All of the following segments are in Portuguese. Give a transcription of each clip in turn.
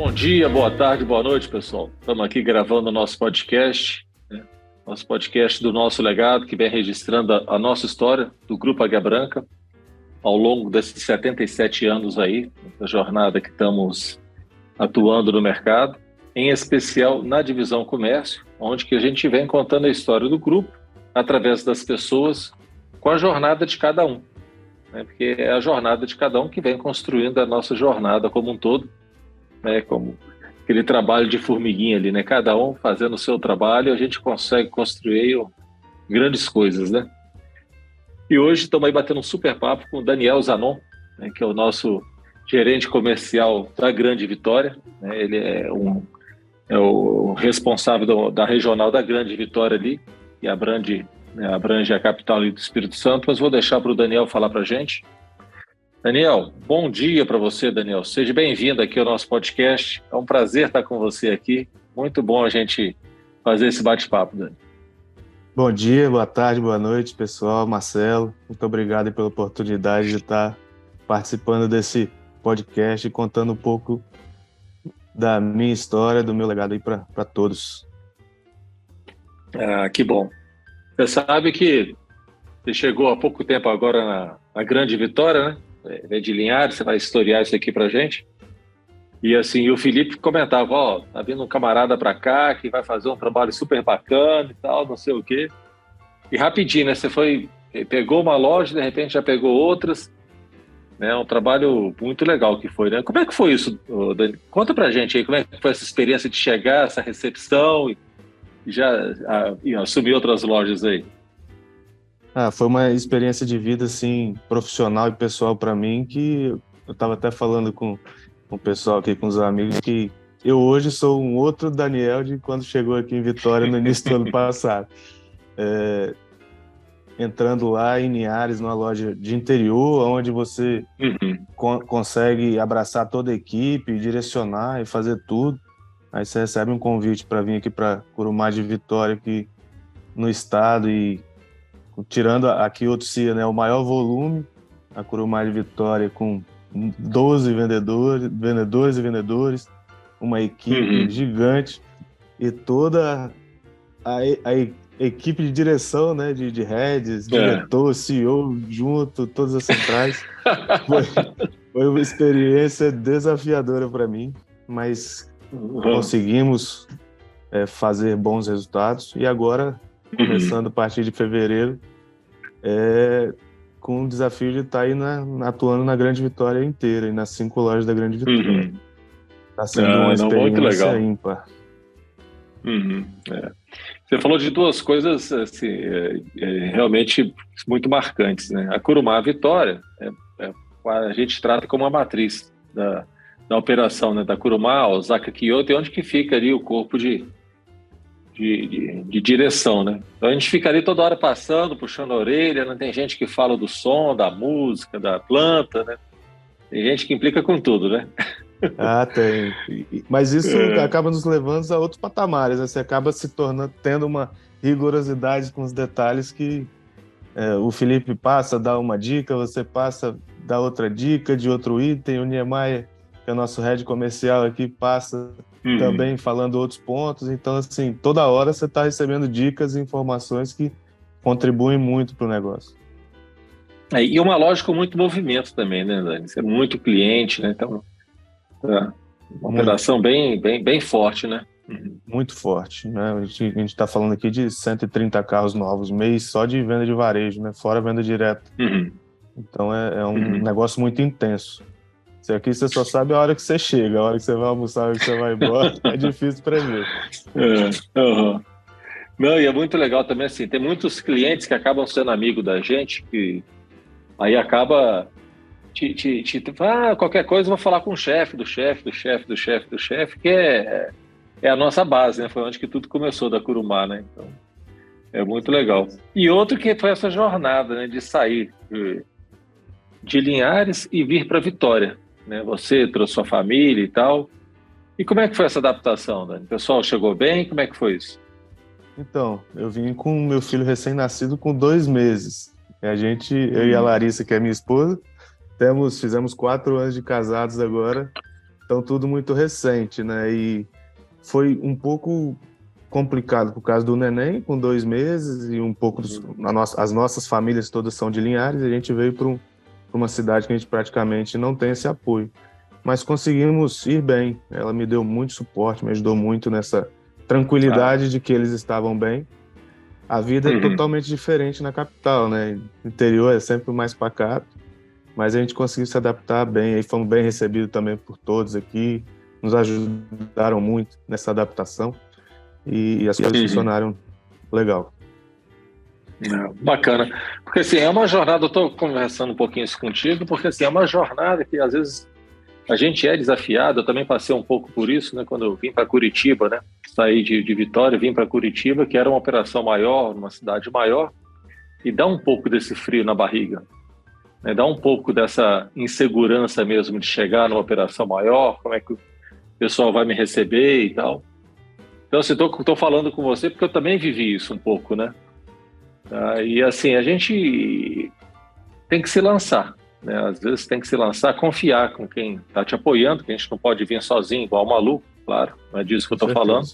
Bom dia, boa tarde, boa noite, pessoal. Estamos aqui gravando o nosso podcast, né? Nosso podcast do nosso legado, que vem registrando a nossa história do Grupo Águia Branca ao longo desses 77 anos aí, da jornada que estamos atuando no mercado, em especial na divisão comércio, onde que a gente vem contando a história do grupo através das pessoas com a jornada de cada um, né? Porque é a jornada de cada um que vem construindo a nossa jornada como um todo, né? Como aquele trabalho de formiguinha ali, né? Cada um fazendo o seu trabalho, a gente consegue construir grandes coisas, né? E hoje estamos aí batendo um super papo com o Daniel Zanon, né? Que é o nosso gerente comercial da Grande Vitória, né? Ele é o responsável da regional da Grande Vitória ali, que abrange a capital ali do Espírito Santo, mas vou deixar para o Daniel falar para a gente. Daniel, bom dia para você, Daniel. Seja bem-vindo aqui ao nosso podcast. É um prazer estar com você aqui. Muito bom a gente fazer esse bate-papo, Dani. Bom dia, boa tarde, boa noite, pessoal. Marcelo, muito obrigado pela oportunidade de estar participando desse podcast e contando um pouco da minha história, do meu legado aí para todos. Ah, que bom. Você sabe que você chegou há pouco tempo agora na Grande Vitória, né? É de Linhares, você vai historiar isso aqui pra gente. E assim, o Felipe comentava, ó, tá vindo um camarada pra cá que vai fazer um trabalho super bacana e tal, não sei o quê. E rapidinho, né? Você pegou uma loja, de repente já pegou outras, né? Um trabalho muito legal que foi, né? Como é que foi isso, Dani? Conta pra gente aí, como é que foi essa experiência de chegar, essa recepção e assumir outras lojas aí? Foi uma experiência de vida, assim, profissional e pessoal para mim, que eu estava até falando com o pessoal aqui, com os amigos, que eu hoje sou um outro Daniel de quando chegou aqui em Vitória no início do ano passado. Entrando lá em Linhares, numa loja de interior, onde você consegue abraçar toda a equipe, direcionar e fazer tudo. Aí você recebe um convite para vir aqui para Curumá de Vitória, aqui no estado, e tirando aqui Otsia, né, o maior volume, a Curumá de Vitória com 12 vendedores e vendedores, uma equipe gigante e toda a equipe de direção, né, de heads, diretor, CEO, junto, todas as centrais. Foi uma experiência desafiadora para mim, mas conseguimos fazer bons resultados e agora, começando a partir de fevereiro, com o desafio de estar aí atuando na Grande Vitória inteira e nas 5 lojas da Grande Vitória. Está sendo uma experiência ímpar. Você falou de duas coisas assim, realmente muito marcantes, né? A Curumá Vitória, a gente trata como a matriz da operação, né? Da Curumá, Osaka, Kyoto, e onde que fica ali o corpo de direção, né? Então a gente fica ali toda hora passando, puxando a orelha, né? Tem gente que fala do som, da música, da planta, né? Tem gente que implica com tudo, né? Tem. Mas isso acaba nos levando a outros patamares, né? Você acaba se tornando, tendo uma rigorosidade com os detalhes que o Felipe passa, dá uma dica, você passa, dá outra dica de outro item, o Niemeyer, que é o nosso head comercial aqui, passa também falando outros pontos. Então, assim, toda hora você está recebendo dicas e informações que contribuem muito para o negócio. E uma loja com muito movimento também, né, Dani? Você é muito cliente, né? Então, uma operação bem forte, né? Muito forte, né? A gente está falando aqui de 130 carros novos mês só de venda de varejo, né? Fora venda direta. Então, é um negócio muito intenso. Se aqui você só sabe a hora que você chega, a hora que você vai almoçar, a hora que você vai embora, é difícil prever. Não, e é muito legal também, assim, tem muitos clientes que acabam sendo amigos da gente, que aí acaba qualquer coisa eu vou falar com o chefe, que é a nossa base, né? Foi onde que tudo começou da Curumá, né? Então, é muito legal. E outro que foi essa jornada, né, de sair de Linhares e vir para Vitória, né? Você trouxe sua família e tal. E como é que foi essa adaptação, Dani? O pessoal chegou bem? Como é que foi isso? Então, eu vim com meu filho recém-nascido com 2 meses. Eu e a Larissa, que é minha esposa, fizemos 4 anos de casados agora, Então, tudo muito recente, né? E foi um pouco complicado por causa do neném, com 2 meses, e um pouco as nossas famílias todas são de Linhares, e a gente veio para uma cidade que a gente praticamente não tem esse apoio. Mas conseguimos ir bem. Ela me deu muito suporte, me ajudou muito nessa tranquilidade de que eles estavam bem. A vida é totalmente diferente na capital, né? O interior é sempre mais pacato, mas a gente conseguiu se adaptar bem. Aí fomos bem recebidos também por todos aqui, nos ajudaram muito nessa adaptação e as coisas funcionaram legal. Bacana. Porque assim, é uma jornada, eu estou conversando um pouquinho isso contigo, porque assim, é uma jornada que às vezes a gente é desafiado. Eu também passei um pouco por isso, né, quando eu vim para Curitiba, né? Saí de Vitória, vim para Curitiba, que era uma operação maior, numa cidade maior, e dá um pouco desse frio na barriga, né? Dá um pouco dessa insegurança mesmo de chegar numa operação maior, como é que o pessoal vai me receber e tal. Então, assim, estou falando com você porque eu também vivi isso um pouco, né? E assim, a gente tem que se lançar, né? Às vezes tem que se lançar, confiar com quem está te apoiando, que a gente não pode vir sozinho, igual maluco, claro, não é disso que eu estou falando.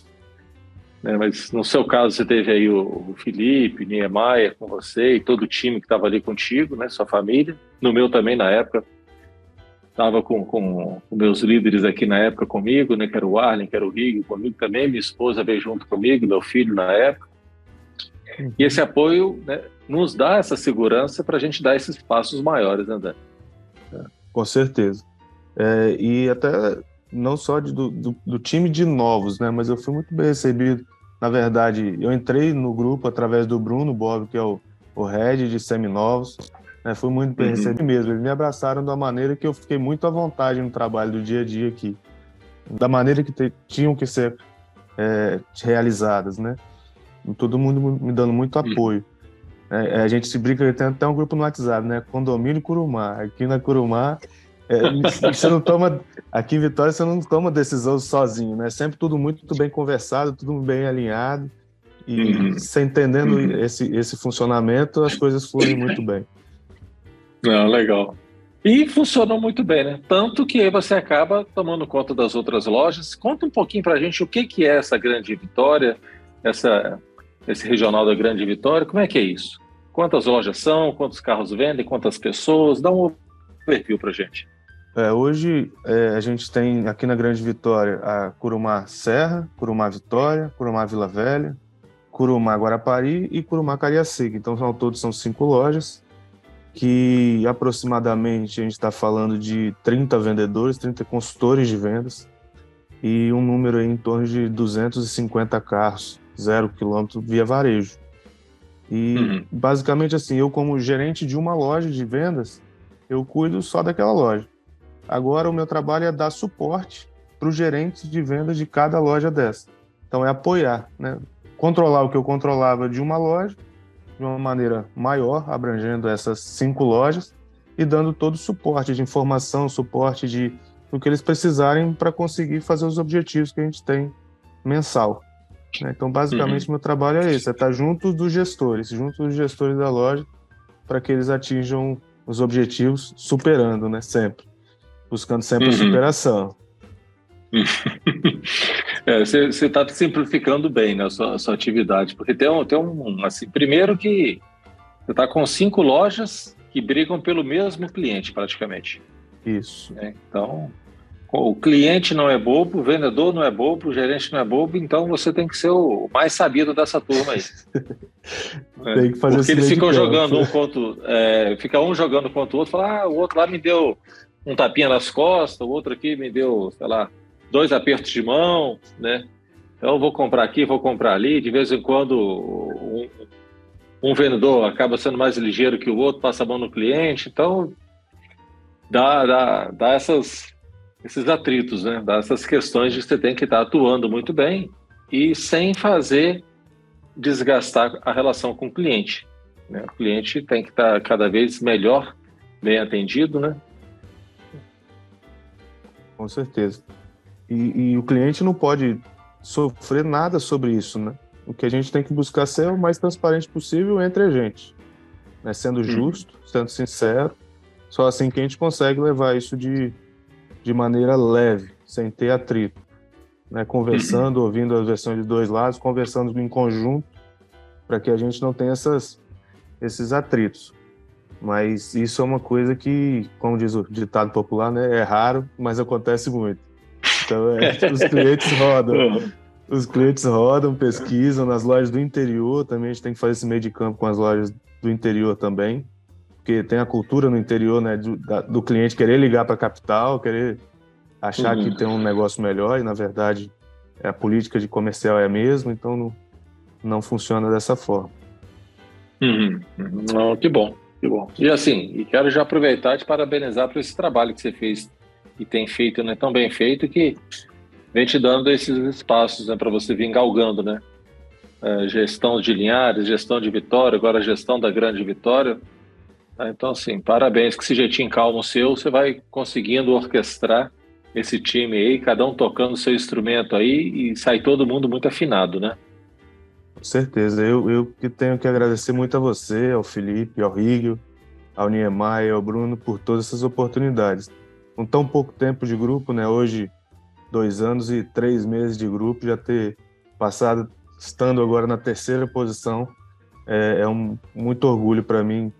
Né? Mas no seu caso, você teve aí o Felipe, Niemeyer com você e todo o time que estava ali contigo, né? Sua família. No meu também, na época, estava com meus líderes aqui na época comigo, né? Que era o Arlen, que era o Rig, comigo também, minha esposa veio junto comigo, meu filho na época. E esse apoio, né, nos dá essa segurança para a gente dar esses passos maiores, né, André? Com certeza. E até não só do time de novos, né, mas eu fui muito bem recebido. Na verdade, eu entrei no grupo através do Bruno Bob, que é o head de seminovos, né, fui muito bem recebido mesmo. Eles me abraçaram de uma maneira que eu fiquei muito à vontade no trabalho do dia a dia aqui, da maneira que tinham que ser realizadas, né? Todo mundo me dando muito apoio. A gente se brinca, tem até um grupo no WhatsApp, né? Condomínio Curumá. Aqui na Curumá, você não toma, aqui em Vitória você não toma decisão sozinho, né? Sempre tudo muito bem conversado, tudo bem alinhado. E você entendendo esse funcionamento, as coisas fluem muito bem. Legal. E funcionou muito bem, né? Tanto que aí você acaba tomando conta das outras lojas. Conta um pouquinho pra gente o que é essa Grande Vitória, esse regional da Grande Vitória, como é que é isso? Quantas lojas são, quantos carros vendem, quantas pessoas? Dá um overview pra gente. Hoje a gente tem aqui na Grande Vitória a Curumá Serra, Curumá Vitória, Curumá Vila Velha, Curumá Guarapari e Curumá Cariacica. Então ao todo são 5 lojas, que aproximadamente a gente está falando de 30 vendedores, 30 consultores de vendas e um número aí em torno de 250 carros, 0 quilômetro via varejo. E basicamente assim, eu como gerente de uma loja de vendas, eu cuido só daquela loja. Agora o meu trabalho é dar suporte para os gerentes de vendas de cada loja dessa. Então é apoiar, né? Controlar o que eu controlava de uma loja, de uma maneira maior, abrangendo essas 5 lojas e dando todo o suporte de informação, suporte do que eles precisarem para conseguir fazer os objetivos que a gente tem mensal. Então, basicamente, meu trabalho é esse, é estar junto dos gestores da loja, para que eles atinjam os objetivos superando, né? Sempre. Buscando sempre a superação. Você está simplificando bem, né, a sua atividade, porque tem um assim, primeiro que você está com 5 lojas que brigam pelo mesmo cliente, praticamente. Isso. Então, o cliente não é bobo, o vendedor não é bobo, o gerente não é bobo, então você tem que ser o mais sabido dessa turma aí. Tem que fazer. Porque eles ficam jogando fica um jogando contra o outro, fala, o outro lá me deu um tapinha nas costas, o outro aqui me deu, sei lá, 2 apertos de mão, né? Então eu vou comprar aqui, vou comprar ali, de vez em quando um vendedor acaba sendo mais ligeiro que o outro, passa a mão no cliente, então dá esses atritos, né? Dá essas questões de que você tem que estar atuando muito bem e sem fazer desgastar a relação com o cliente, né? O cliente tem que estar cada vez melhor, bem atendido, né? Com certeza. E o cliente não pode sofrer nada sobre isso, né? O que a gente tem que buscar ser o mais transparente possível entre a gente, né? Sendo justo, sendo sincero, só assim que a gente consegue levar isso de maneira leve, sem ter atrito, né? Conversando, ouvindo as versões de dois lados, conversando em conjunto, para que a gente não tenha esses atritos. Mas isso é uma coisa que, como diz o ditado popular, né, é raro, mas acontece muito. Então, os clientes rodam, pesquisam nas lojas do interior, também a gente tem que fazer esse meio de campo com as lojas do interior também, porque tem a cultura no interior, né, do cliente querer ligar para a capital, querer achar que tem um negócio melhor, e na verdade a política de comercial é a mesma, então não funciona dessa forma. Não, que bom, que bom. E assim, quero já aproveitar e te parabenizar por esse trabalho que você fez e tem feito, né, tão bem feito, que vem te dando esses espaços, né, para você vir galgando, né? Gestão de Linhares, gestão de Vitória, agora a gestão da Grande Vitória. Então, assim, parabéns, que esse jeitinho calmo seu, você vai conseguindo orquestrar esse time aí, cada um tocando o seu instrumento aí, e sai todo mundo muito afinado, né? Com certeza. Eu que tenho que agradecer muito a você, ao Felipe, ao Rígio, ao Niemeyer, ao Bruno, por todas essas oportunidades. Com tão pouco tempo de grupo, né? Hoje, 2 anos e 3 meses de grupo, já ter passado, estando agora na 3ª posição, é muito orgulho para mim.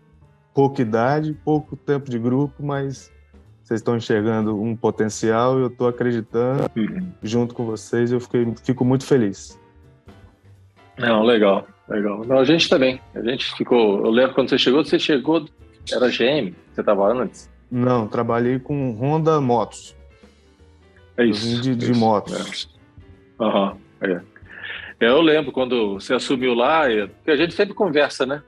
Pouca idade, pouco tempo de grupo, mas vocês estão enxergando um potencial e eu estou acreditando junto com vocês, eu fico muito feliz. Não, legal. Não, a gente também. A gente ficou. Eu lembro quando você chegou, era GM, você estava antes? Não, trabalhei com Honda Motos. É isso. De motos. Eu lembro quando você assumiu lá, porque a gente sempre conversa, né?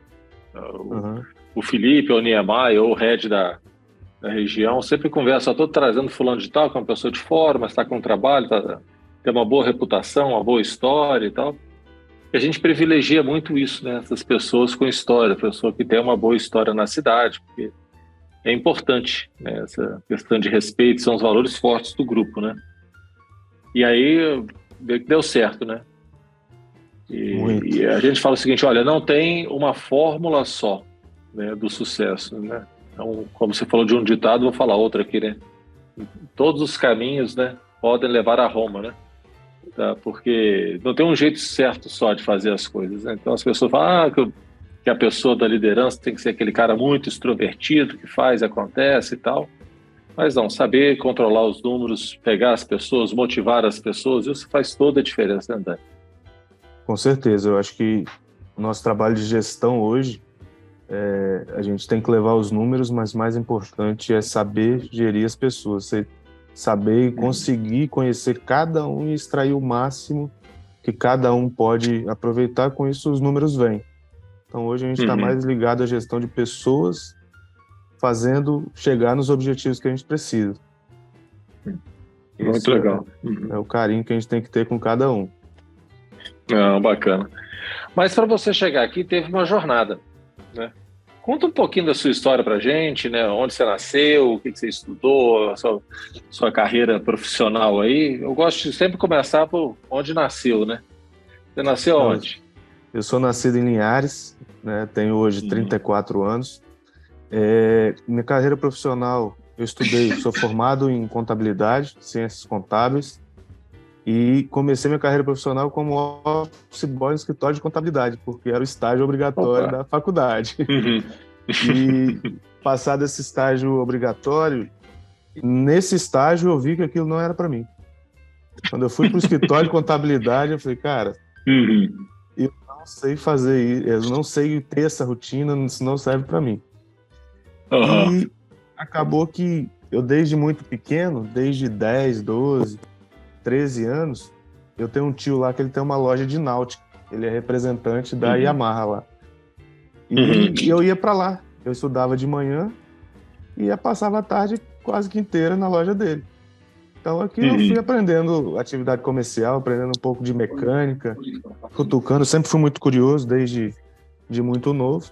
O Felipe, ou o Niemeyer, ou o Red da região, sempre conversa, estou trazendo fulano de tal, que é uma pessoa de fora, mas está com um trabalho, tem uma boa reputação, uma boa história e tal. E a gente privilegia muito isso, né? Essas pessoas com história, pessoa que tem uma boa história na cidade, porque é importante, né? Essa questão de respeito, são os valores fortes do grupo, né? E aí deu certo, né? E a gente fala o seguinte, olha, não tem uma fórmula só, né, do sucesso, né? Então, como você falou de um ditado, vou falar outro aqui, né? Todos os caminhos, né, podem levar a Roma, né? Tá? Porque não tem um jeito certo só de fazer as coisas, né? Então as pessoas falam que a pessoa da liderança tem que ser aquele cara muito extrovertido, que faz, acontece e tal. Mas não, saber controlar os números, pegar as pessoas, motivar as pessoas, isso faz toda a diferença, né, Dani? Com certeza, eu acho que o nosso trabalho de gestão hoje, a gente tem que levar os números, mas mais importante é saber gerir as pessoas, saber e conseguir conhecer cada um e extrair o máximo que cada um pode aproveitar, com isso os números vêm. Então hoje a gente está mais ligado à gestão de pessoas, fazendo chegar nos objetivos que a gente precisa. Muito legal. É o carinho que a gente tem que ter com cada um. Bacana. Mas para você chegar aqui, teve uma jornada, né? Conta um pouquinho da sua história para a gente, né? Onde você nasceu, o que você estudou, a sua carreira profissional aí. Eu gosto de sempre começar por onde nasceu, né? Você nasceu onde? Eu sou nascido em Linhares, né? Tenho hoje 34 anos. Minha carreira profissional, eu estudei, sou formado em contabilidade, ciências contábeis, e comecei minha carreira profissional como office boy no escritório de contabilidade, porque era o estágio obrigatório da faculdade. E passado esse estágio obrigatório, nesse estágio eu vi que aquilo não era para mim. Quando eu fui para o escritório de contabilidade, eu falei, cara, eu não sei fazer isso, eu não sei ter essa rotina, isso não serve para mim. E acabou que eu, desde muito pequeno, desde 10, 12, 13 anos, eu tenho um tio lá que ele tem uma loja de náutica. Ele é representante da Yamaha lá. E eu ia para lá. Eu estudava de manhã e passava a tarde quase que inteira na loja dele. Então aqui eu fui aprendendo atividade comercial, aprendendo um pouco de mecânica, futucando. Sempre fui muito curioso desde muito novo.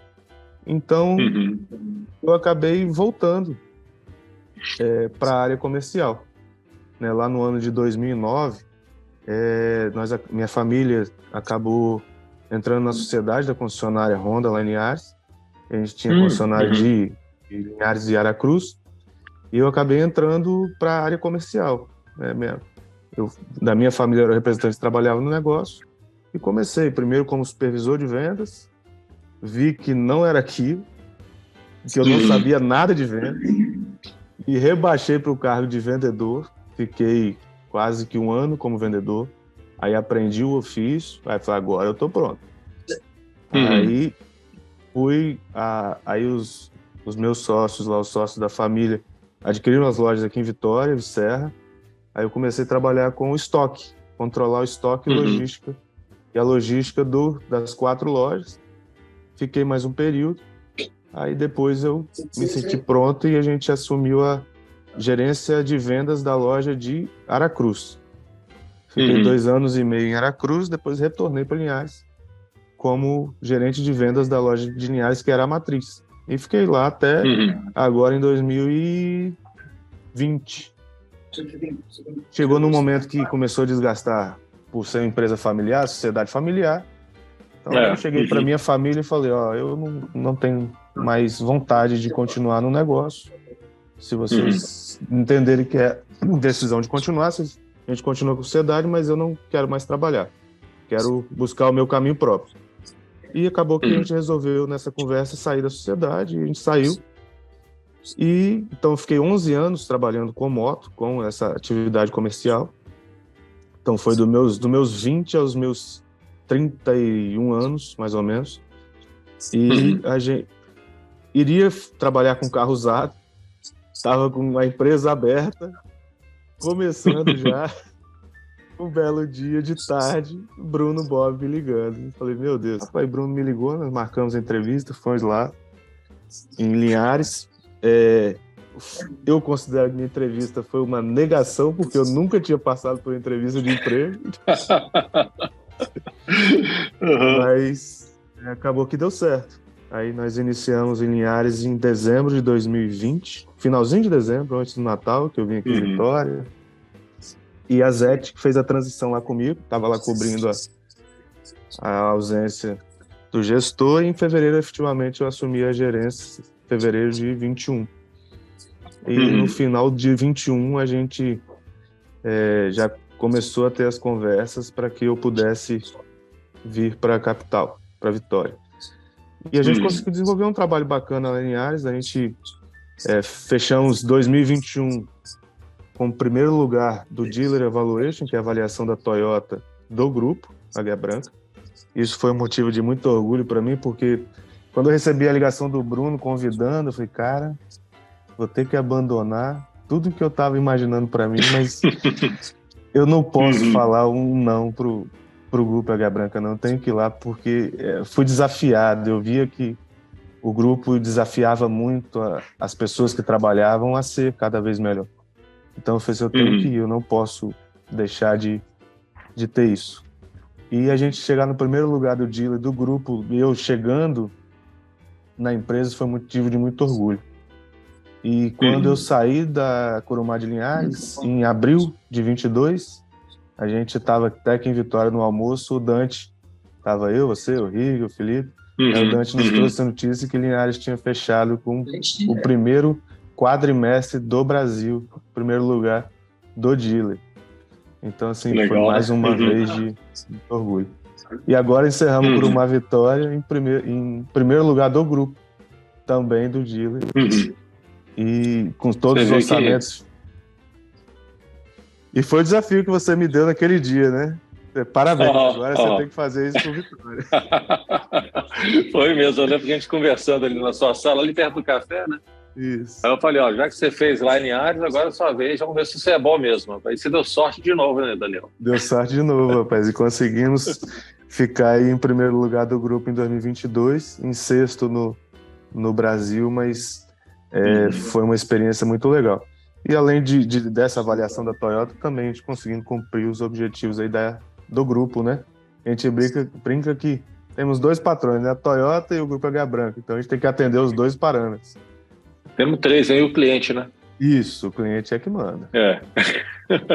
Então eu acabei voltando para a área comercial. Né, lá no ano de 2009, minha família acabou entrando na sociedade da concessionária Honda lá em Linhares. A gente tinha concessionária de Linhares e Aracruz, e eu acabei entrando para a área comercial. Da minha família era o representante que trabalhava no negócio e comecei primeiro como supervisor de vendas, vi que não era aquilo, que eu não sabia nada de vendas e rebaixei para o cargo de vendedor, fiquei quase que 1 ano como vendedor, aí aprendi o ofício, aí falei, agora eu estou pronto. Aí aí os meus sócios lá, os sócios da família, adquiriram as lojas aqui em Vitória, em Serra. Aí eu comecei a trabalhar com o estoque, controlar o estoque e logística. E a logística das 4 lojas. Fiquei mais um período. Aí depois eu me senti pronto e a gente assumiu a gerência de vendas da loja de Aracruz. Fiquei 2 anos e meio em Aracruz, depois retornei para Linhares como gerente de vendas da loja de Linhares, que era a matriz. E fiquei lá até agora em 2020. Chegou num momento que começou a desgastar por ser uma empresa familiar, sociedade familiar. Então eu cheguei para minha família e falei, eu não tenho mais vontade de continuar no negócio. Se vocês entenderem que é decisão de continuar, a gente continua com a sociedade, mas eu não quero mais trabalhar. Quero buscar o meu caminho próprio. E acabou que a gente resolveu, nessa conversa, sair da sociedade, e a gente saiu. E então eu fiquei 11 anos trabalhando com moto, com essa atividade comercial. Então foi dos meus 20 aos meus 31 anos, mais ou menos. E a gente iria trabalhar com carro usado, estava com a empresa aberta, começando já. Um belo dia de tarde, Bruno Bob me ligando. Eu falei, meu Deus. Aí Bruno me ligou, nós marcamos a entrevista, fomos lá em Linhares. Eu considero que minha entrevista foi uma negação, porque eu nunca tinha passado por uma entrevista de emprego. Mas acabou que deu certo. Aí nós iniciamos em Linhares em dezembro de 2020, finalzinho de dezembro, antes do Natal, que eu vim aqui em Vitória. E a Zete, que fez a transição lá comigo, estava lá cobrindo a ausência do gestor, e em fevereiro, efetivamente, eu assumi a gerência, em fevereiro de 21. E no final de 21, a gente já começou a ter as conversas para que eu pudesse vir para a capital, para Vitória. E a gente conseguiu desenvolver um trabalho bacana lá em Linhares. A gente fechamos 2021 como primeiro lugar do Dealer Evaluation, que é a avaliação da Toyota do grupo Águia Branca. Isso foi um motivo de muito orgulho para mim, porque quando eu recebi a ligação do Bruno convidando, eu falei, cara, vou ter que abandonar tudo que eu estava imaginando para mim, mas eu não posso falar um não pro grupo Águia Branca, não. Eu tenho que ir lá, porque fui desafiado. Eu via que o grupo desafiava muito as pessoas que trabalhavam a ser cada vez melhor. Então eu falei assim, eu tenho que ir, eu não posso deixar de ter isso. E a gente chegar no primeiro lugar do dealer, do grupo, e eu chegando na empresa, foi motivo de muito orgulho. E quando eu saí da Curumá de Linhares, em abril de 22, a gente estava até aqui em Vitória no almoço, o Dante, estava eu, você, o Rigo, o Felipe, aí o Dante nos trouxe a notícia que Linhares tinha fechado com o primeiro quadrimestre do Brasil, primeiro lugar do dealer. Então, assim, legal, foi mais uma vez de orgulho. E agora encerramos por uma vitória em primeiro lugar do grupo, também do dealer. E com todos os orçamentos. E foi o desafio que você me deu naquele dia, né? Parabéns, agora você tem que fazer isso com Vitória. Foi mesmo, eu lembro que a gente conversando ali na sua sala, ali perto do café, né? Isso. Aí eu falei, já que você fez lá em Linhares, agora é sua vez, vamos ver se você é bom mesmo. Aí você deu sorte de novo, né, Daniel? Deu sorte de novo, rapaz, e conseguimos ficar aí em primeiro lugar do grupo em 2022, em sexto no Brasil, mas foi uma experiência muito legal. E além dessa avaliação da Toyota, também a gente conseguindo cumprir os objetivos aí do grupo, né? A gente brinca que temos 2 patrões, né? A Toyota e o grupo Águia Branca, então a gente tem que atender os 2 parâmetros. Temos 3 aí, o cliente, né? Isso, o cliente é que manda. É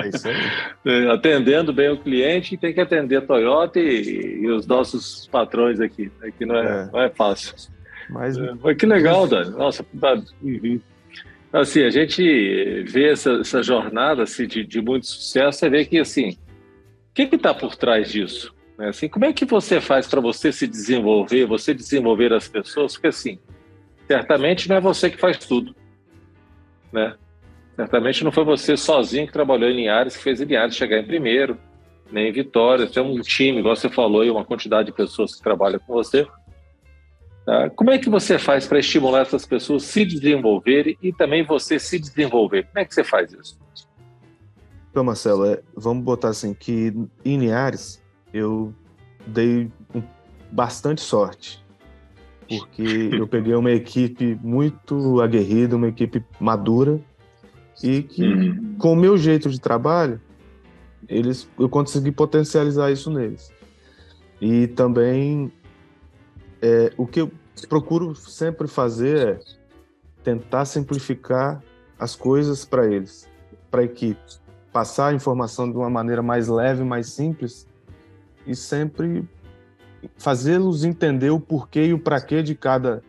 isso aí. Atendendo bem o cliente, tem que atender a Toyota e os nossos patrões aqui. Aqui não é fácil. Mas que legal, Dani. Nossa, Assim, a gente vê essa jornada assim, de muito sucesso, você vê que assim, o que está por trás disso? Né? Assim, como é que você faz para você se desenvolver, você desenvolver as pessoas? Porque assim, certamente não é você que faz tudo, né? Certamente não foi você sozinho que trabalhou em Linhares, que fez Linhares chegar em primeiro, nem em Vitória. Tem um time, igual você falou, e uma quantidade de pessoas que trabalham com você. Tá? Como é que você faz para estimular essas pessoas a se desenvolverem e também você se desenvolver? Como é que você faz isso? Então, Marcelo, vamos botar assim, que em Linhares eu dei bastante sorte, porque eu peguei uma equipe muito aguerrida, uma equipe madura, e que, com o meu jeito de trabalho, eu consegui potencializar isso neles. E também, o que eu procuro sempre fazer é tentar simplificar as coisas para eles, para a equipe. Passar a informação de uma maneira mais leve, mais simples, e sempre fazê-los entender o porquê e o praquê de cada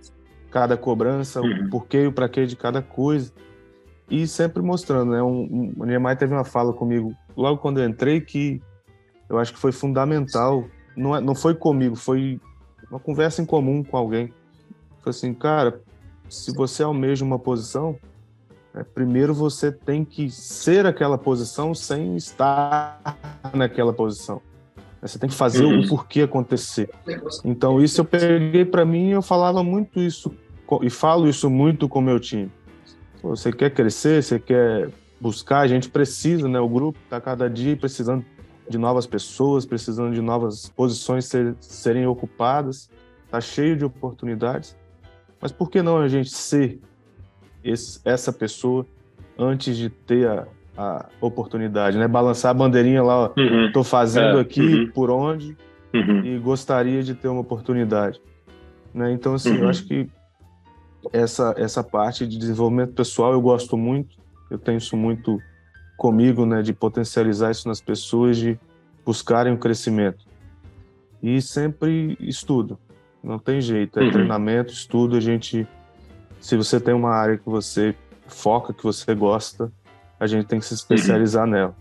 cobrança, o porquê e o praquê de cada coisa. E sempre mostrando, né? O Niemeyer teve uma fala comigo logo quando eu entrei que eu acho que foi fundamental. Não foi comigo, foi uma conversa em comum com alguém. Foi assim, cara, se você almeja uma posição, primeiro você tem que ser aquela posição sem estar naquela posição. Você tem que fazer o porquê acontecer. Então, isso eu peguei para mim e eu falava muito isso, e falo isso muito com o meu time. Você quer crescer, você quer buscar, a gente precisa, né? O grupo está cada dia precisando de novas pessoas, precisando de novas posições serem ocupadas, está cheio de oportunidades. Mas por que não a gente ser essa pessoa antes de ter a oportunidade, né? Balançar a bandeirinha lá, ó, tô fazendo aqui, por onde, e gostaria de ter uma oportunidade, né? Então, assim, eu acho que essa parte de desenvolvimento pessoal eu gosto muito, eu tenho isso muito comigo, né? De potencializar isso nas pessoas, de buscarem o crescimento. E sempre estudo, não tem jeito, treinamento, estudo, se você tem uma área que você foca, que você gosta, a gente tem que se especializar nela.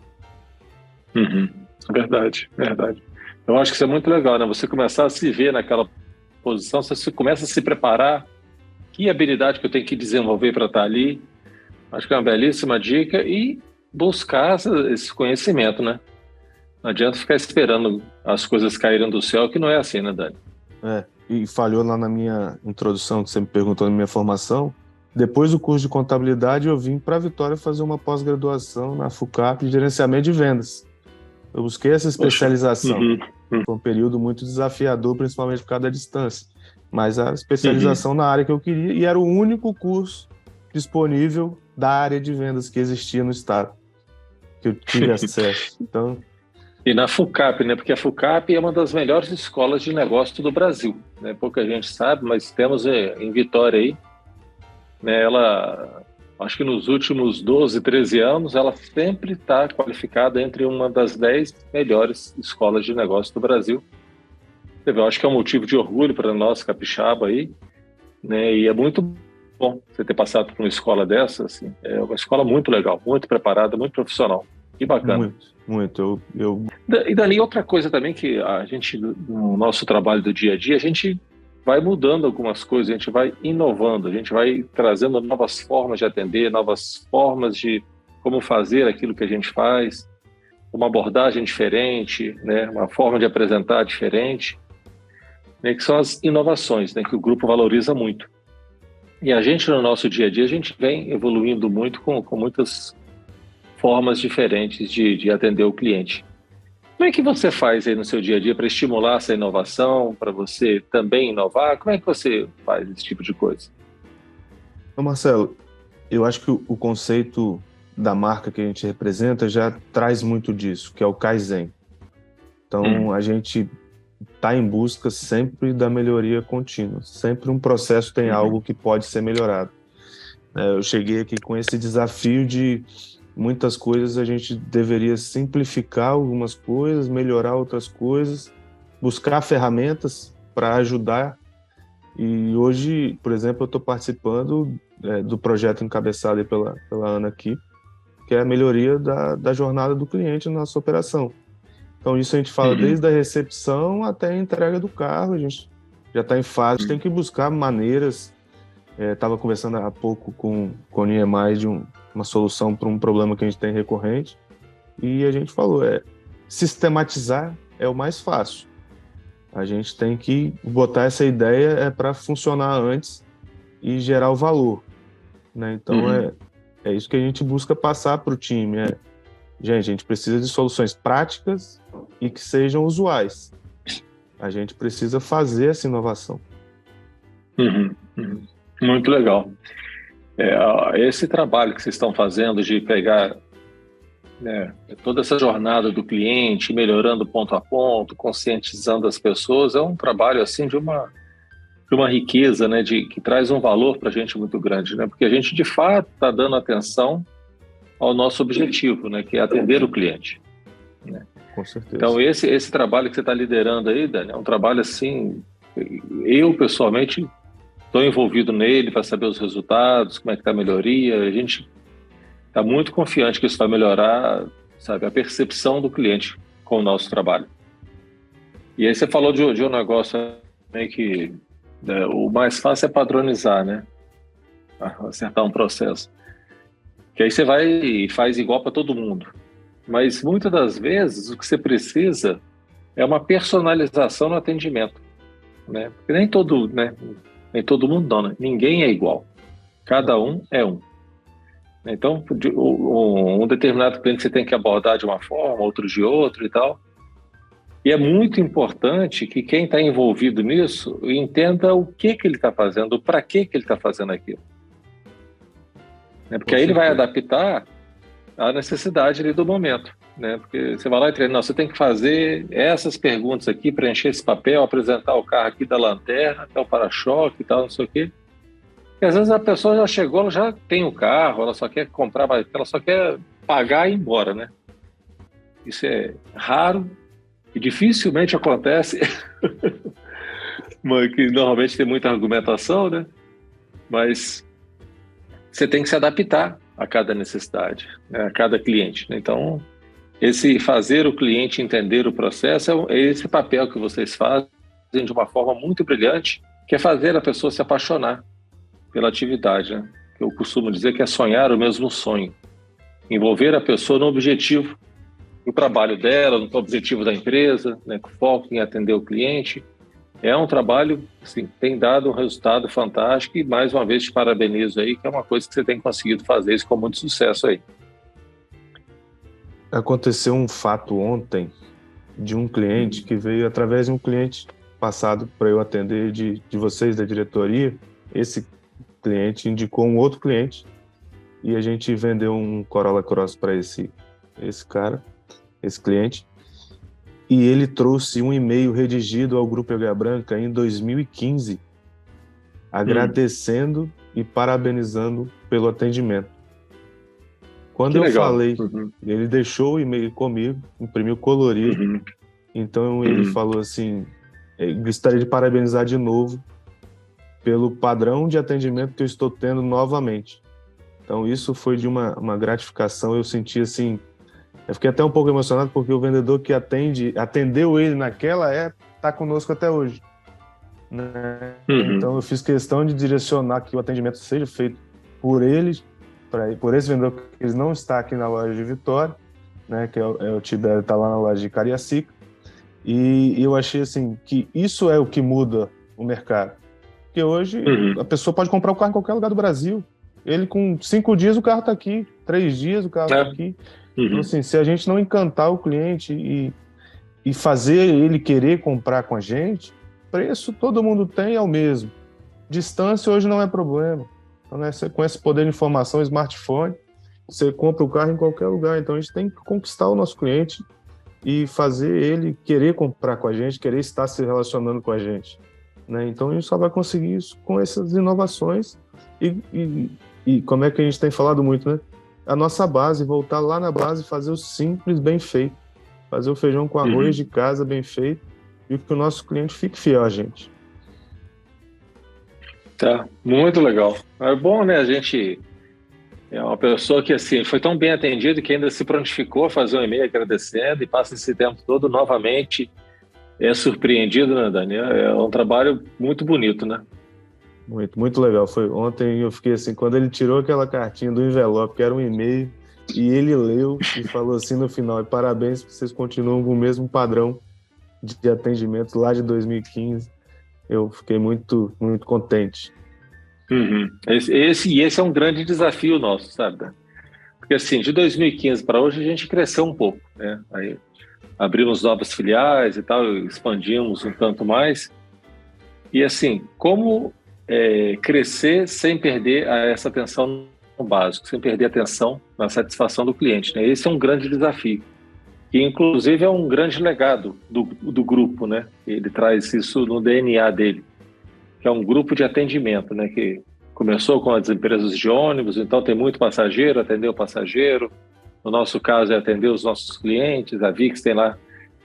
Verdade, verdade. Eu acho que isso é muito legal, né? Você começar a se ver naquela posição, você começa a se preparar, que habilidade que eu tenho que desenvolver para estar ali. Acho que é uma belíssima dica e buscar esse conhecimento, né? Não adianta ficar esperando as coisas caírem do céu, que não é assim, né, Dani? E falhou lá na minha introdução, que você me perguntou na minha formação. Depois do curso de contabilidade, eu vim para Vitória fazer uma pós-graduação na FUCAP de gerenciamento de vendas. Eu busquei essa especialização. Foi um período muito desafiador, principalmente por causa da distância. Mas a especialização na área que eu queria, e era o único curso disponível da área de vendas que existia no estado, que eu tive acesso. Então... E na FUCAP, né? Porque a FUCAP é uma das melhores escolas de negócio do Brasil, né? Pouca gente sabe, mas temos em Vitória aí, né? Ela, acho que nos últimos 12, 13 anos, ela sempre está qualificada entre uma das 10 melhores escolas de negócio do Brasil. Eu acho que é um motivo de orgulho para nós, capixaba aí, né? E é muito bom você ter passado por uma escola dessa, assim. É uma escola muito legal, muito preparada, muito profissional. Que bacana. Muito. E Dani, outra coisa também que a gente, no nosso trabalho do dia a dia, a gente vai mudando algumas coisas, a gente vai inovando, a gente vai trazendo novas formas de atender, novas formas de como fazer aquilo que a gente faz, uma abordagem diferente, né? Uma forma de apresentar diferente, né? Que são as inovações, né? Que o grupo valoriza muito. E a gente, no nosso dia a dia, a gente vem evoluindo muito com muitas formas diferentes de atender o cliente. Como é que você faz aí no seu dia a dia para estimular essa inovação, para você também inovar? Como é que você faz esse tipo de coisa? Então, Marcelo, eu acho que o conceito da marca que a gente representa já traz muito disso, que é o Kaizen. Então, a gente está em busca sempre da melhoria contínua. Sempre um processo tem algo que pode ser melhorado. Eu cheguei aqui com esse desafio de muitas coisas a gente deveria simplificar algumas coisas, melhorar outras coisas, buscar ferramentas para ajudar. E hoje, por exemplo, eu estou participando do projeto encabeçado aí pela Ana aqui, que é a melhoria da jornada do cliente na nossa operação. Então, isso a gente fala desde a recepção até a entrega do carro. A gente já está em fase, tem que buscar maneiras. Estava conversando há pouco com o Niemeyer de uma solução para um problema que a gente tem recorrente, e a gente falou, sistematizar é o mais fácil. A gente tem que botar essa ideia para funcionar antes e gerar o valor, né? Então, é isso que a gente busca passar para o time. Gente, a gente precisa de soluções práticas e que sejam usuais. A gente precisa fazer essa inovação. Muito legal. Esse trabalho que vocês estão fazendo de pegar toda essa jornada do cliente, melhorando ponto a ponto, conscientizando as pessoas, é um trabalho assim de uma riqueza, né, que traz um valor para a gente muito grande, né, porque a gente de fato está dando atenção ao nosso objetivo, né, que é atender o cliente, né? Com certeza. Então esse trabalho que você está liderando aí, Dani, é um trabalho assim, eu pessoalmente estou envolvido nele para saber os resultados, como é que está a melhoria. A gente está muito confiante que isso vai melhorar, sabe, a percepção do cliente com o nosso trabalho. E aí você falou de um negócio também que o mais fácil é padronizar, né? Acertar um processo. Que aí você vai e faz igual para todo mundo. Mas muitas das vezes o que você precisa é uma personalização no atendimento, né? Porque nem todo mundo não, né? Ninguém é igual. Cada um é um. Então, um determinado cliente você tem que abordar de uma forma, outro de outra e tal. E é muito importante que quem está envolvido nisso entenda o que ele está fazendo, para que ele está fazendo aquilo. Porque aí ele vai adaptar à necessidade ali do momento, né? Porque você vai lá e treina, não, você tem que fazer essas perguntas aqui, preencher esse papel, apresentar o carro aqui da lanterna, até o para-choque e tal, não sei o quê. E às vezes a pessoa já chegou, ela já tem o carro, ela só quer comprar, ela só quer pagar e ir embora, né? Isso é raro e dificilmente acontece, mas que normalmente tem muita argumentação, né? Mas você tem que se adaptar a cada necessidade, né? A cada cliente, né? Então, esse fazer o cliente entender o processo é esse papel que vocês fazem de uma forma muito brilhante, que é fazer a pessoa se apaixonar pela atividade, né? Eu costumo dizer que é sonhar o mesmo sonho, envolver a pessoa no objetivo do trabalho dela, no objetivo da empresa, né? Com foco em atender o cliente. É um trabalho, assim, tem dado um resultado fantástico e, mais uma vez, te parabenizo aí, que é uma coisa que você tem conseguido fazer isso com muito sucesso aí. Aconteceu um fato ontem de um cliente que veio através de um cliente passado para eu atender de vocês, da diretoria. Esse cliente indicou um outro cliente e a gente vendeu um Corolla Cross para esse cliente. E ele trouxe um e-mail redigido ao Grupo Águia Branca em 2015, agradecendo e parabenizando pelo atendimento. Quando eu falei, ele deixou o e-mail comigo, imprimiu colorido, então ele falou assim, gostaria de parabenizar de novo pelo padrão de atendimento que eu estou tendo novamente. Então isso foi de uma gratificação, eu senti assim, eu fiquei até um pouco emocionado porque o vendedor que atendeu ele naquela época está conosco até hoje, né? Então eu fiz questão de direcionar que o atendimento seja feito por eles, por esse vendedor que ele não está aqui na loja de Vitória, né? Que é o Tibério, está lá na loja de Cariacica. E eu achei assim que isso é o que muda o mercado. Porque hoje a pessoa pode comprar o carro em qualquer lugar do Brasil. Ele com 5 dias o carro está aqui, 3 dias o carro está aqui. Então, assim, se a gente não encantar o cliente e fazer ele querer comprar com a gente, preço todo mundo tem, é o mesmo. Distância hoje não é problema. Então, né, você, com esse poder de informação, smartphone, você compra o carro em qualquer lugar. Então a gente tem que conquistar o nosso cliente e fazer ele querer comprar com a gente, querer estar se relacionando com a gente, né? Então a gente só vai conseguir isso com essas inovações e como é que a gente tem falado muito, né? A nossa base, voltar lá na base, fazer o simples bem feito, fazer o feijão com arroz de casa bem feito e que o nosso cliente fique fiel a gente. Tá, muito legal. É bom, né? A gente é uma pessoa que assim foi tão bem atendida que ainda se prontificou a fazer um e-mail agradecendo e passa esse tempo todo novamente surpreendido, né, Daniel? É um trabalho muito bonito, né? Muito, muito legal. Foi ontem eu fiquei assim, quando ele tirou aquela cartinha do envelope, que era um e-mail, e ele leu e falou assim no final: parabéns, vocês continuam com o mesmo padrão de atendimento lá de 2015. Eu fiquei muito, muito contente. Uhum. Esse é um grande desafio nosso, sabe? Porque assim, de 2015 para hoje a gente cresceu um pouco, né? Aí abrimos novas filiais e tal, expandimos um tanto mais. E assim, como crescer sem perder essa atenção no básico, sem perder a atenção na satisfação do cliente, né? Esse é um grande desafio. Que inclusive é um grande legado do grupo, né? Ele traz isso no DNA dele, que é um grupo de atendimento, né? Que começou com as empresas de ônibus, então tem muito passageiro, atender o passageiro. No nosso caso é atender os nossos clientes. A VIX tem lá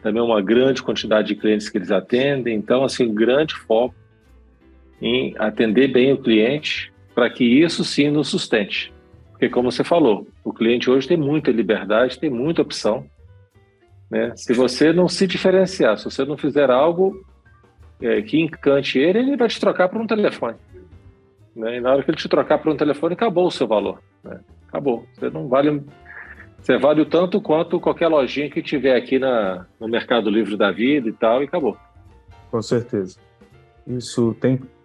também uma grande quantidade de clientes que eles atendem. Então, assim, um grande foco em atender bem o cliente para que isso sim nos sustente. Porque, como você falou, o cliente hoje tem muita liberdade, tem muita opção, né? Se você não se diferenciar, se você não fizer algo que encante ele, ele vai te trocar por um telefone, né? E na hora que ele te trocar por um telefone, acabou o seu valor, né? Acabou. Você vale o tanto quanto qualquer lojinha que tiver aqui no Mercado Livre da vida e tal, e acabou. Com certeza. Isso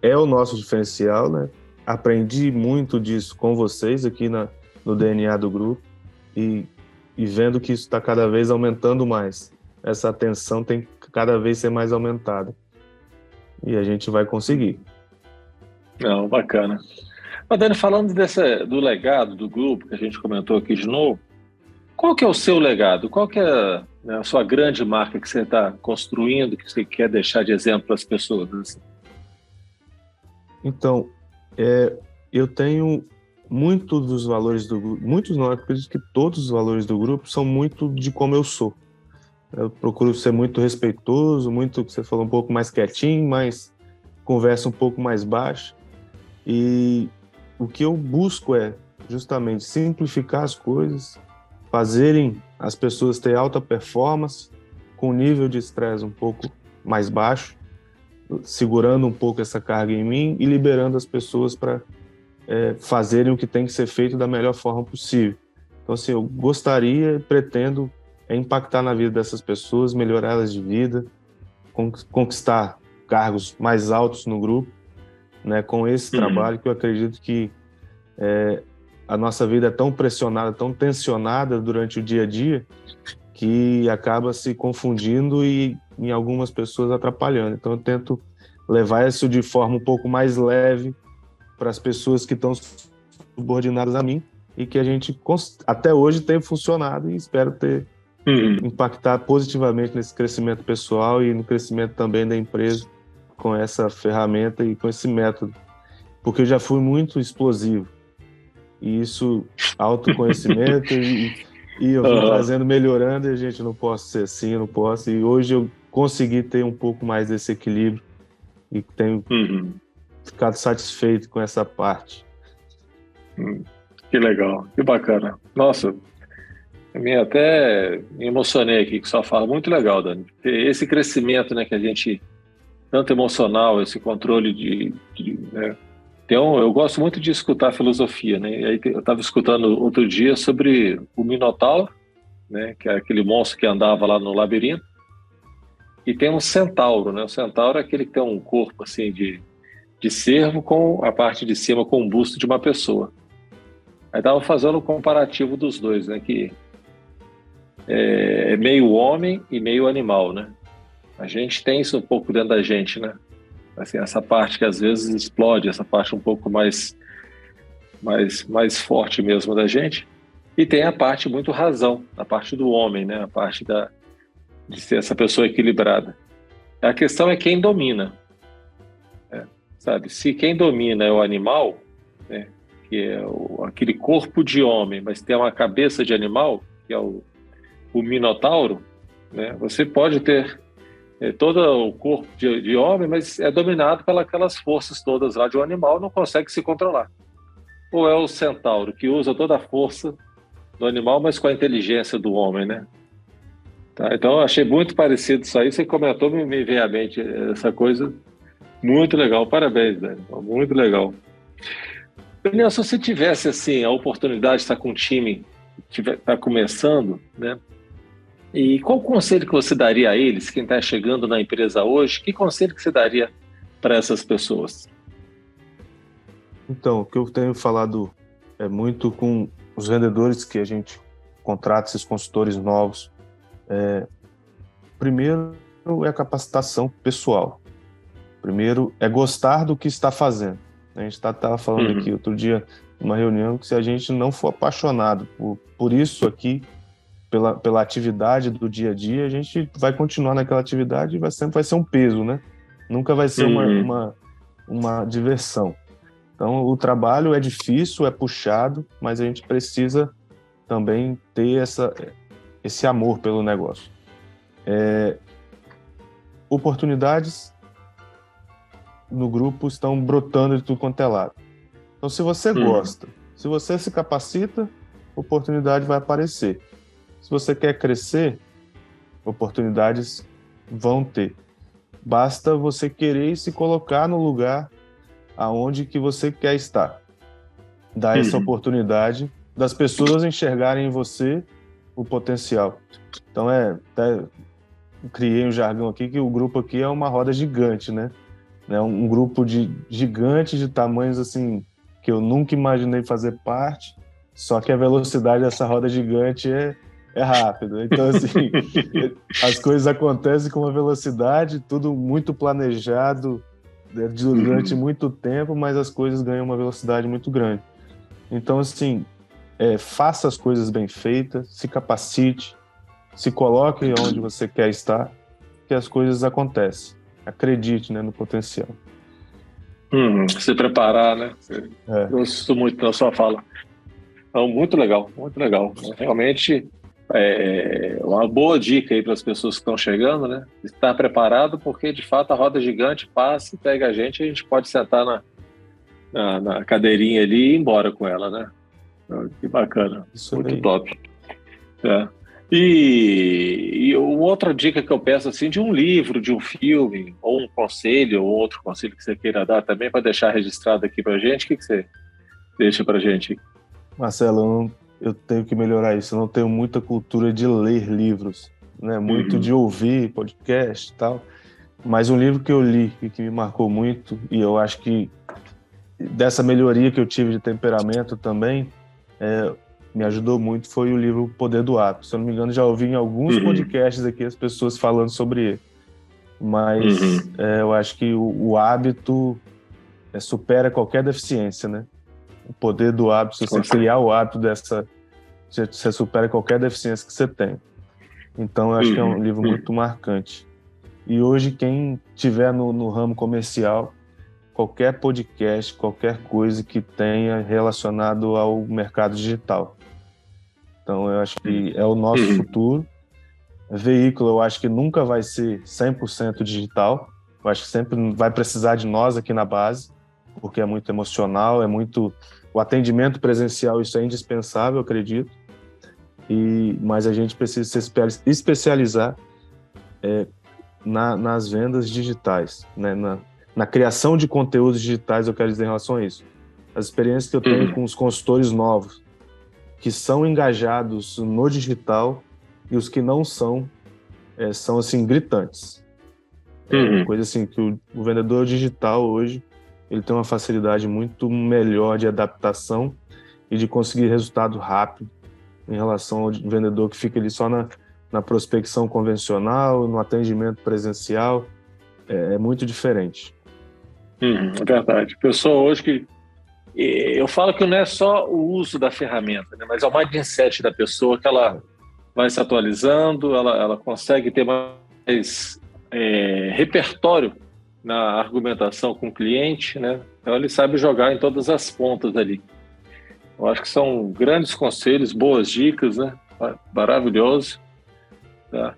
é o nosso diferencial, né? Aprendi muito disso com vocês aqui no DNA do grupo e vendo que isso está cada vez aumentando mais. Essa atenção tem que cada vez ser mais aumentada. E a gente vai conseguir. Não, bacana. Mas, Dani, falando do legado do grupo, que a gente comentou aqui de novo, qual que é o seu legado? Qual que é, né, a sua grande marca que você está construindo, que você quer deixar de exemplo para as pessoas? Assim? Então, eu tenho muitos dos valores do grupo, muitos não, acredito que todos os valores do grupo são muito de como eu sou. Eu procuro ser muito respeitoso, muito, que você falou, um pouco mais quietinho, mas conversa um pouco mais baixo. E o que eu busco é justamente simplificar as coisas, fazerem as pessoas ter alta performance, com nível de estresse um pouco mais baixo, segurando um pouco essa carga em mim e liberando as pessoas para fazerem o que tem que ser feito da melhor forma possível. Então, assim, eu gostaria e pretendo impactar na vida dessas pessoas, melhorar elas de vida, conquistar cargos mais altos no grupo, né, com esse trabalho que eu acredito que a nossa vida é tão pressionada, tão tensionada durante o dia a dia, que acaba se confundindo e em algumas pessoas atrapalhando. Então eu tento levar isso de forma um pouco mais leve para as pessoas que estão subordinadas a mim e que a gente até hoje tem funcionado e espero ter impactar positivamente nesse crescimento pessoal e no crescimento também da empresa com essa ferramenta e com esse método, porque eu já fui muito explosivo e isso, autoconhecimento e eu vim trazendo, melhorando, e a gente não posso ser assim, eu não posso, e hoje eu consegui ter um pouco mais desse equilíbrio e tenho ficado satisfeito com essa parte. Que legal, que bacana. Nossa, eu até me emocionei aqui com sua fala, muito legal, Dani. Esse crescimento, né, que a gente, tanto emocional, esse controle né? Eu gosto muito de escutar filosofia, né? E aí eu estava escutando outro dia sobre o Minotauro, né? Que é aquele monstro que andava lá no labirinto. E tem um centauro, né? O centauro é aquele que tem um corpo assim de cervo com a parte de cima com o busto de uma pessoa. Aí estava fazendo o comparativo dos dois, né? Que é meio homem e meio animal, né? A gente tem isso um pouco dentro da gente, né? Assim, essa parte que às vezes explode, essa parte um pouco mais forte mesmo da gente. E tem a parte muito razão, a parte do homem, né? A parte de ser essa pessoa equilibrada. A questão é quem domina, né? Sabe? Se quem domina é o animal, né? Que é aquele corpo de homem, mas tem uma cabeça de animal, que é o minotauro, né? Você pode ter todo o corpo de homem, mas é dominado pelas forças todas lá de um animal, não consegue se controlar. Ou é o centauro, que usa toda a força do animal, mas com a inteligência do homem, né? Tá, então, eu achei muito parecido isso aí. Você comentou, me veio à mente essa coisa. Muito legal. Parabéns, Daniel. Muito legal. Daniel, se você tivesse, assim, a oportunidade de estar com um time que está começando, né? E qual conselho que você daria a eles, quem está chegando na empresa hoje? Que conselho que você daria para essas pessoas? Então, o que eu tenho falado é muito com os vendedores que a gente contrata, esses consultores novos. Primeiro é a capacitação pessoal. Primeiro é gostar do que está fazendo. A gente estava falando aqui outro dia, numa reunião, que se a gente não for apaixonado por isso aqui, pela atividade do dia a dia, a gente vai continuar naquela atividade e sempre vai ser um peso, né? Nunca vai ser uma diversão. Então, o trabalho é difícil, é puxado, mas a gente precisa também ter esse amor pelo negócio. Oportunidades no grupo estão brotando de tudo quanto é lado. Então, se você gosta, se você se capacita, oportunidade vai aparecer. Se você quer crescer, oportunidades vão ter. Basta você querer se colocar no lugar aonde que você quer estar. Dar essa oportunidade das pessoas enxergarem em você o potencial. Então, até criei um jargão aqui, que o grupo aqui é uma roda gigante, né? Um grupo de gigantes de tamanhos assim que eu nunca imaginei fazer parte, só que a velocidade dessa roda gigante é rápida. Então, assim, as coisas acontecem com uma velocidade, tudo muito planejado durante muito tempo, mas as coisas ganham uma velocidade muito grande. Então, assim, faça as coisas bem feitas, se capacite, se coloque onde você quer estar, que as coisas acontecem. Acredite, né, no potencial. Se preparar, né? Eu gosto muito da sua fala. Então, muito legal, muito legal. Realmente, uma boa dica aí para as pessoas que estão chegando, né? Estar preparado, porque de fato a roda gigante passa e pega a gente pode sentar na cadeirinha ali e ir embora com ela, né? Que bacana, isso muito aí. top. E outra dica que eu peço, assim, de um livro, de um filme, ou um conselho, ou outro conselho que você queira dar também, para deixar registrado aqui para a gente, o que você deixa para a gente? Marcelo, eu tenho que melhorar isso. Eu não tenho muita cultura de ler livros, né? Muito de ouvir podcast e tal. Mas um livro que eu li e que me marcou muito, e eu acho que dessa melhoria que eu tive de temperamento também, me ajudou muito, foi o livro O Poder do Hábito. Se eu não me engano, já ouvi em alguns podcasts aqui as pessoas falando sobre ele. Mas eu acho que o hábito supera qualquer deficiência, né? O poder do hábito, se você criar o hábito você supera qualquer deficiência que você tem. Então, eu acho que é um livro muito marcante. E hoje, quem tiver no ramo comercial, qualquer podcast, qualquer coisa que tenha relacionado ao mercado digital. Então, eu acho que é o nosso futuro. Veículo, eu acho que nunca vai ser 100% digital. Eu acho que sempre vai precisar de nós aqui na base, porque é muito emocional, o atendimento presencial, isso é indispensável, eu acredito. Mas a gente precisa se especializar nas vendas digitais, né? Na criação de conteúdos digitais, eu quero dizer em relação a isso. As experiências que eu tenho com os consultores novos, que são engajados no digital, e os que não são assim, gritantes. Coisa assim, que o vendedor digital hoje, ele tem uma facilidade muito melhor de adaptação e de conseguir resultado rápido em relação ao vendedor que fica ali só na prospecção convencional, no atendimento presencial. É muito diferente. É verdade. Pessoa hoje que... Eu falo que não é só o uso da ferramenta, né, mas é o mindset da pessoa, que ela vai se atualizando, ela consegue ter mais repertório na argumentação com o cliente, né? Então ele sabe jogar em todas as pontas ali. Eu acho que são grandes conselhos, boas dicas, né? Maravilhoso. Tá?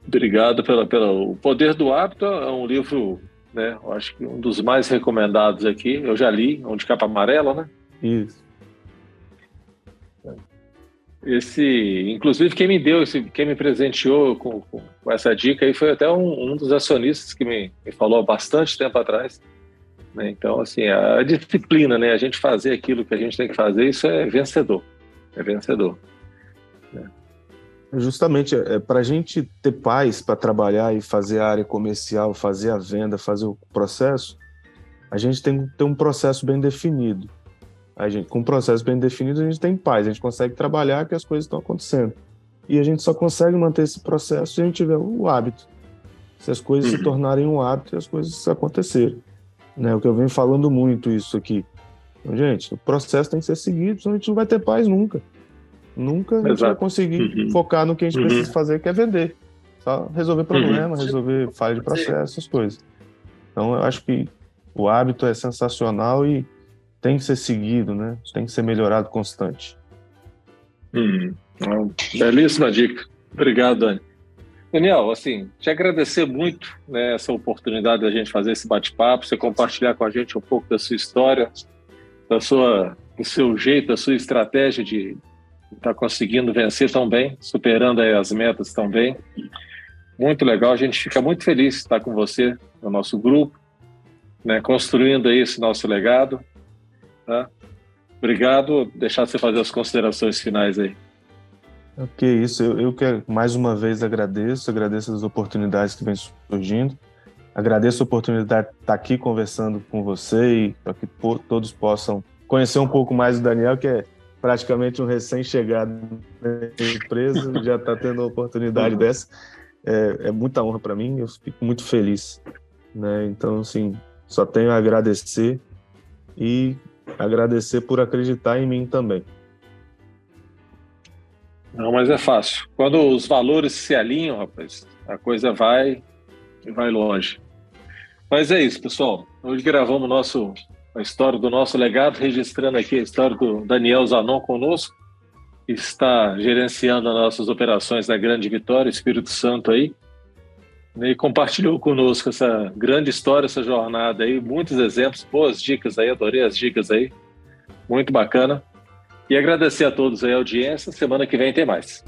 Obrigado pelo O Poder do Hábito. É um livro, né? Eu acho que um dos mais recomendados aqui. Eu já li, um de capa amarela, né? Isso. Inclusive, quem me presenteou com essa dica aí foi até um dos acionistas que me falou há bastante tempo atrás, né? Então, assim, a disciplina, né? A gente fazer aquilo que a gente tem que fazer, isso é vencedor. É vencedor. Né? Justamente, para a gente ter paz para trabalhar e fazer a área comercial, fazer a venda, fazer o processo, a gente tem que ter um processo bem definido. Com um processo bem definido, a gente tem paz, a gente consegue trabalhar que as coisas estão acontecendo. E a gente só consegue manter esse processo se a gente tiver o hábito. Se as coisas se tornarem um hábito e as coisas acontecerem. Né? O que eu venho falando muito isso aqui. Então, gente, o processo tem que ser seguido, senão a gente não vai ter paz nunca. Nunca a gente vai conseguir focar no que a gente precisa fazer, que é vender. Só resolver problema, resolver falha de processo, essas coisas. Então, eu acho que o hábito é sensacional e tem que ser seguido, né? Tem que ser melhorado constante. Belíssima dica. Obrigado, Dani. Daniel, assim, te agradecer muito, né, essa oportunidade da gente fazer esse bate-papo, você compartilhar com a gente um pouco da sua história, do seu jeito, da sua estratégia de estar conseguindo vencer tão bem, superando aí as metas tão bem. Muito legal, a gente fica muito feliz de estar com você no nosso grupo, né, construindo aí esse nosso legado. Tá? Obrigado, deixar você fazer as considerações finais aí. Ok, isso. Eu que mais uma vez agradeço as oportunidades que vêm surgindo. Agradeço a oportunidade de estar aqui conversando com você e para que todos possam conhecer um pouco mais do Daniel, que é praticamente um recém-chegado na empresa, já está tendo uma oportunidade dessa. É muita honra para mim, eu fico muito feliz. Né? Então, assim, só tenho a agradecer e agradecer por acreditar em mim também. Não, mas é fácil. Quando os valores se alinham, rapaz, a coisa vai longe. Mas é isso, pessoal. Hoje gravamos a história do nosso legado, registrando aqui a história do Daniel Zanon conosco, que está gerenciando as nossas operações na Grande Vitória, Espírito Santo aí, e compartilhou conosco essa grande história, essa jornada aí, muitos exemplos, boas dicas aí, adorei as dicas aí, muito bacana. E agradecer a todos aí a audiência, semana que vem tem mais.